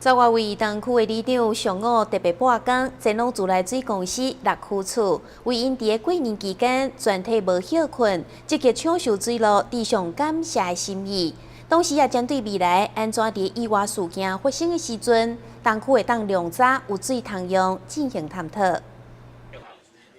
十外位东区的里长上午特别拨工，前往自来水公司6区处，为因伫过年期间全体无休困，积极抢修水路，致上感谢的心意。同时也针对未来安怎伫意外事件发生的时阵，东区会当量早有水通用进行探讨。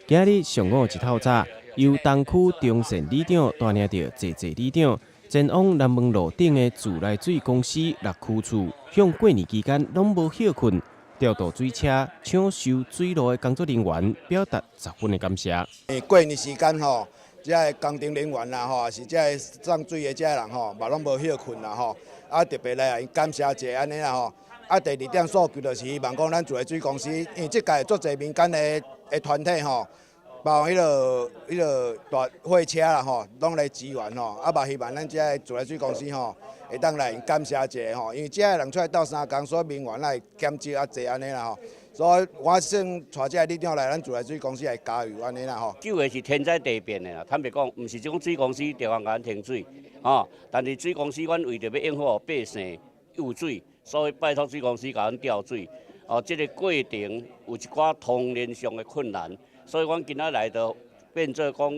今日上午一透早，由东区中线里长带领着济里长，前往南门路顶的自来水公司6区处，向过年期间拢无休困、调度水车、抢修水路的工作人员表达10分的感谢。过年时间吼，这工程人员啦吼，是这送水的这人吼，嘛拢无休困啦吼，啊特别来感谢一下安尼啦吼。啊第二点诉求就是希望讲咱自来水公司，因为即届足侪民间的团体吼。包括迄个大货车啦吼，拢来支援吼，啊嘛希望咱遮自来水公司吼，会当来感谢一下吼，因为遮人出来斗3工，所以民员来减少啊济安尼啦吼，所以我算带遮里长来咱自来水公司来加油安尼啦吼。救的是天灾地变的啦，坦白讲，毋是种水公司地方甲咱停水，吼，但是水公司阮为着要应付百姓用水，所以拜托水公司甲咱调水，哦，这个过程有一寡通联上的困难。所以，阮今仔来到变做讲，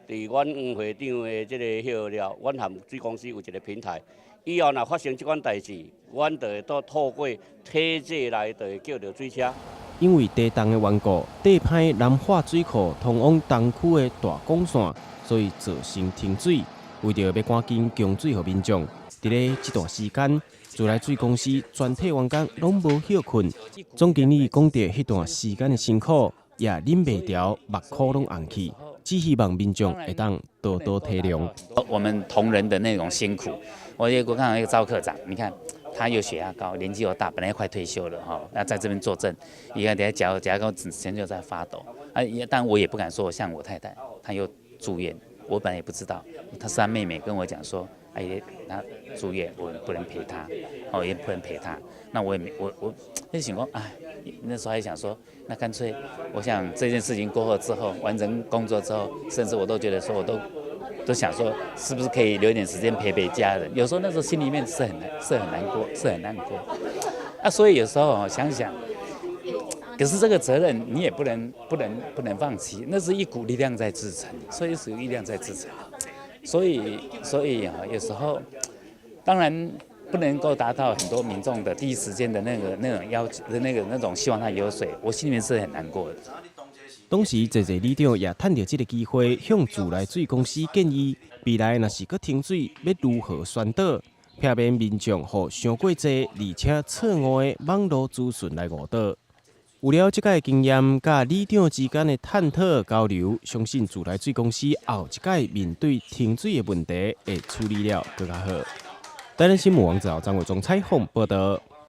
伫阮黄会长的这个迄了，阮含水公司有一个平台。以后若发生即款代志，阮就会透过体制来，就会叫着水车。因为地动的缘故，地歹南化水库通往东区的大管线，所以造成停水。为着要赶紧供水予民众，伫咧这段时间，自来水公司全体员工拢无休困。总经理讲到迄段时间的辛苦。也忍袂住，目眶拢红去，只希望民众会当多多体谅。我们同仁的那种辛苦，我看到一个赵科长，你看他有血压高，年纪又大，本来快退休了哈，那在这边坐镇，你看等下脚高前就在发抖啊，但我也不敢说，像我太太，她又住院，我本来也不知道，她是她妹妹跟我讲说，哎，她住院，我不能陪她，哦，也不能陪她，那我也没我就想说，哎。那时候还想说，那干脆，我想这件事情过后之后，完成工作之后，甚至我都觉得说，我都想说，是不是可以留一点时间陪陪家人？有时候那时候心里面是很难过，啊，所以有时候想想，可是这个责任你也不能放弃，那是一股力量在支撑，所以是力量在支撑，所以有时候，当然。不能够达到很多民众的第一时间的那种要求的那种希望他有水，我心里面是很难过的。当时济里长也趁着这个机会，向自来水公司建议，未来若是搁停水，要如何宣导，避免民众和伤过济而且错误的网络资讯来误导。有了这届经验，甲里长之间的探讨交流，相信自来水公司后一届面对停水的问题，会处理了更加好。台南新闻网张伟忠采访报道。